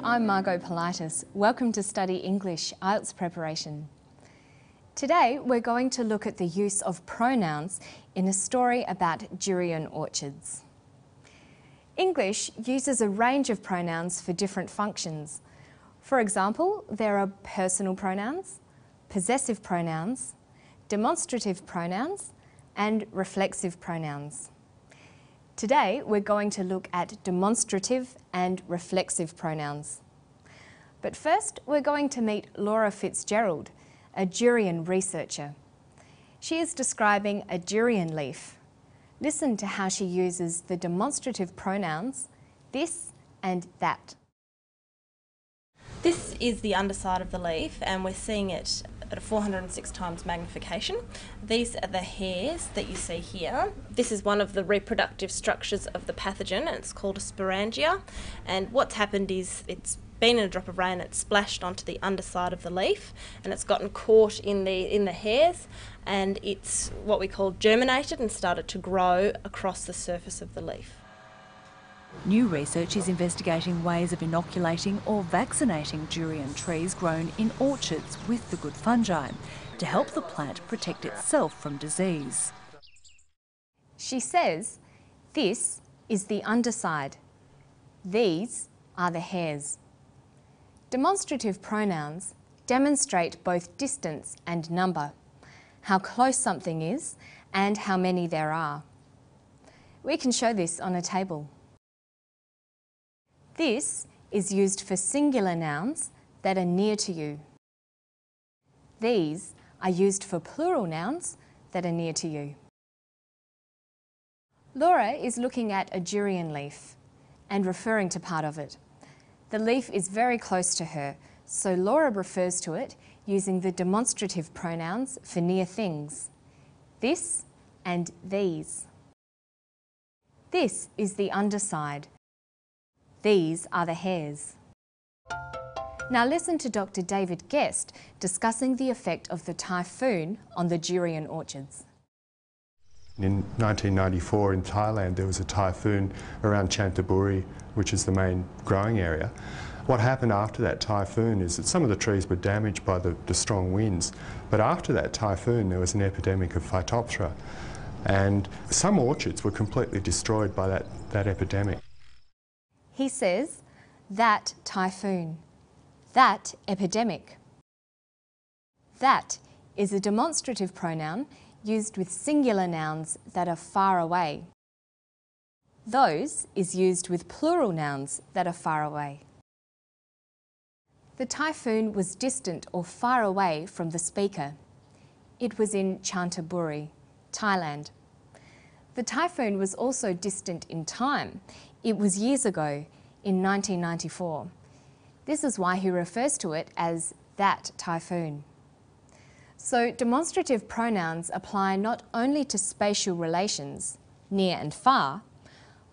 I'm Margot Politis. Welcome to Study English IELTS preparation. Today we're going to look at the use of pronouns in a story about durian orchards. English uses a range of pronouns for different functions. For example, there are personal pronouns, possessive pronouns, demonstrative pronouns, and reflexive pronouns. Today, we're going to look at demonstrative and reflexive pronouns. But first, we're going to meet Laura Fitzgerald, a durian researcher. She is describing a durian leaf. Listen to how she uses the demonstrative pronouns this and that. This is the underside of the leaf, and we're seeing it at a 406 times magnification. These are the hairs that you see here. This is one of the reproductive structures of the pathogen, and it's called a sporangia. And what's happened is it's been in a drop of rain, it's splashed onto the underside of the leaf, and it's gotten caught in the hairs, and it's what we call germinated and started to grow across the surface of the leaf. New research is investigating ways of inoculating or vaccinating durian trees grown in orchards with the good fungi to help the plant protect itself from disease. She says, this is the underside. These are the hairs. Demonstrative pronouns demonstrate both distance and number, how close something is and how many there are. We can show this on a table. This is used for singular nouns that are near to you. These are used for plural nouns that are near to you. Laura is looking at a durian leaf and referring to part of it. The leaf is very close to her, so Laura refers to it using the demonstrative pronouns for near things. This and these. This is the underside. These are the hairs. Now listen to Dr. David Guest discussing the effect of the typhoon on the durian orchards. In 1994 in Thailand there was a typhoon around Chanthaburi, which is the main growing area. What happened after that typhoon is that some of the trees were damaged by the strong winds, but after that typhoon there was an epidemic of Phytophthora, and some orchards were completely destroyed by that epidemic. He says, that typhoon, that epidemic. That is a demonstrative pronoun used with singular nouns that are far away. Those is used with plural nouns that are far away. The typhoon was distant or far away from the speaker. It was in Chanthaburi, Thailand. The typhoon was also distant in time. It was years ago, in 1994. This is why he refers to it as that typhoon. So demonstrative pronouns apply not only to spatial relations, near and far,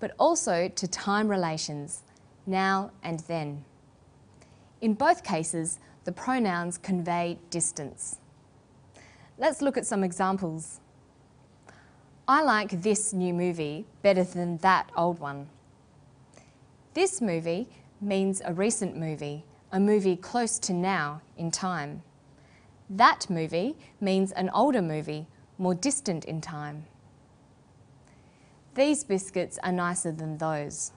but also to time relations, now and then. In both cases, the pronouns convey distance. Let's look at some examples. I like this new movie better than that old one. This movie means a recent movie, a movie close to now in time. That movie means an older movie, more distant in time. These biscuits are nicer than those.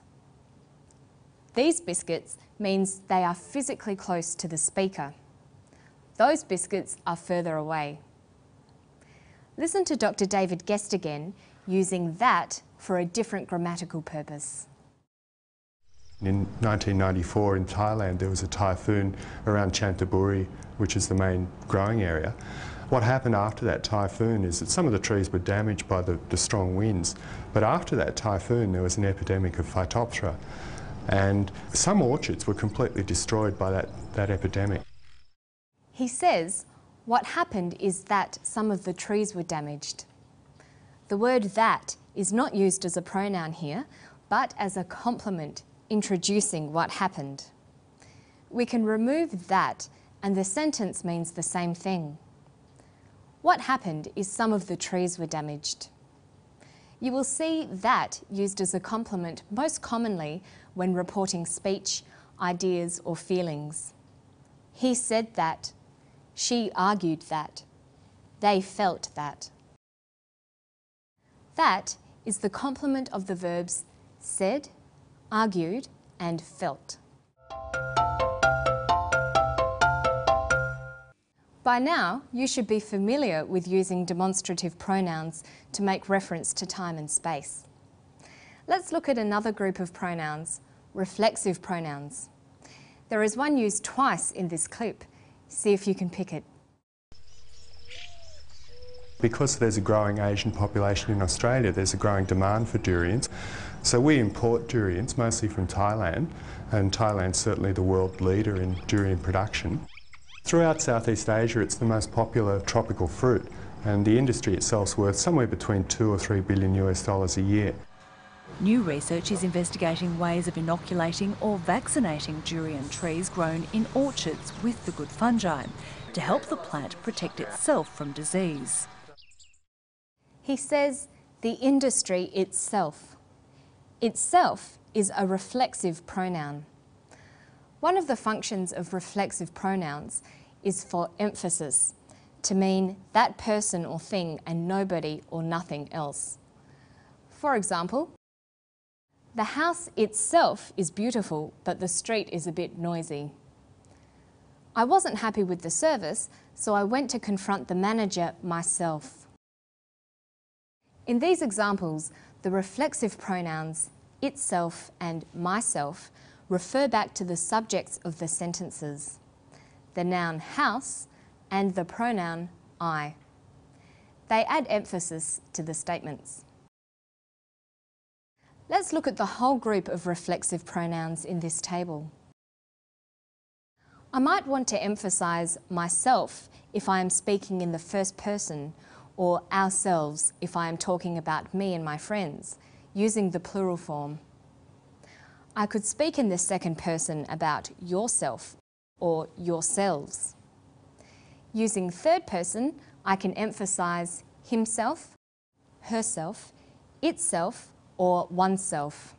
These biscuits means they are physically close to the speaker. Those biscuits are further away. Listen to Dr. David Guest again, using that for a different grammatical purpose. In 1994 in Thailand there was a typhoon around Chanthaburi, which is the main growing area. What happened after that typhoon is that some of the trees were damaged by the strong winds, but after that typhoon there was an epidemic of Phytophthora, and some orchards were completely destroyed by that epidemic. He says, what happened is that some of the trees were damaged. The word that is not used as a pronoun here, but as a complement introducing what happened. We can remove that and the sentence means the same thing. What happened is some of the trees were damaged. You will see that used as a complement most commonly when reporting speech, ideas or feelings. He said that. She argued that. They felt that. That is the complement of the verbs said, argued, and felt. By now, you should be familiar with using demonstrative pronouns to make reference to time and space. Let's look at another group of pronouns, reflexive pronouns. There is one used twice in this clip. See if you can pick it. Because there's a growing Asian population in Australia, there's a growing demand for durians. So we import durians, mostly from Thailand, and Thailand's certainly the world leader in durian production. Throughout Southeast Asia, it's the most popular tropical fruit, and the industry itself is worth somewhere between $2 or $3 billion a year. New research is investigating ways of inoculating or vaccinating durian trees grown in orchards with the good fungi to help the plant protect itself from disease. He says the industry itself. Itself is a reflexive pronoun. One of the functions of reflexive pronouns is for emphasis, to mean that person or thing and nobody or nothing else. For example, the house itself is beautiful, but the street is a bit noisy. I wasn't happy with the service, so I went to confront the manager myself. In these examples, the reflexive pronouns itself and myself refer back to the subjects of the sentences, the noun house and the pronoun I. They add emphasis to the statements. Let's look at the whole group of reflexive pronouns in this table. I might want to emphasise myself if I am speaking in the first person, or ourselves if I am talking about me and my friends, using the plural form. I could speak in the second person about yourself or yourselves. Using third person, I can emphasise himself, herself, itself, or oneself.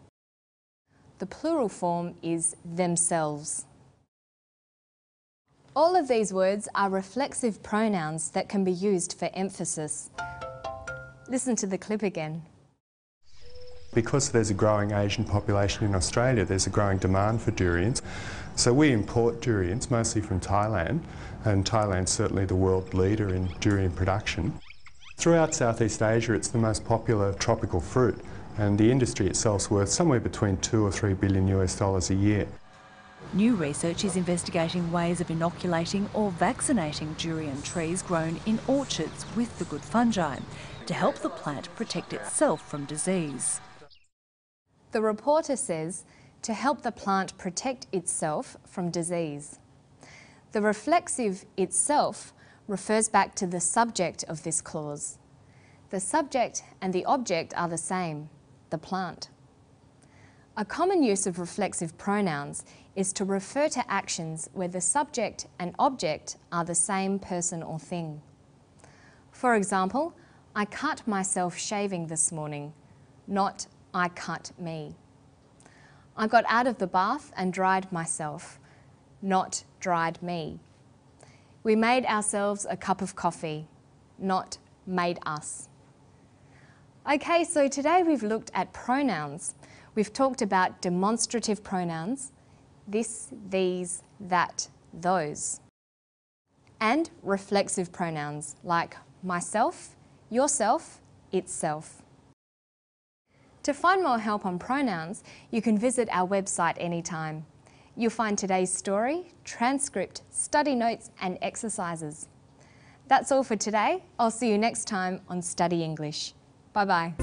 The plural form is themselves. All of these words are reflexive pronouns that can be used for emphasis. Listen to the clip again. Because there's a growing Asian population in Australia, there's a growing demand for durians. So we import durians, mostly from Thailand, and Thailand's certainly the world leader in durian production. Throughout Southeast Asia, it's the most popular tropical fruit, and the industry itself is worth somewhere between $2 or $3 billion a year. New research is investigating ways of inoculating or vaccinating durian trees grown in orchards with the good fungi to help the plant protect itself from disease. The reporter says to help the plant protect itself from disease. The reflexive itself refers back to the subject of this clause. The subject and the object are the same, the plant. A common use of reflexive pronouns is to refer to actions where the subject and object are the same person or thing. For example, I cut myself shaving this morning, not I cut me. I got out of the bath and dried myself, not dried me. We made ourselves a cup of coffee, not made us. Okay, so today we've looked at pronouns. We've talked about demonstrative pronouns, this, these, that, those, and reflexive pronouns like myself, yourself, itself. To find more help on pronouns, you can visit our website anytime. You'll find today's story, transcript, study notes and exercises. That's all for today. I'll see you next time on Study English. Bye-bye.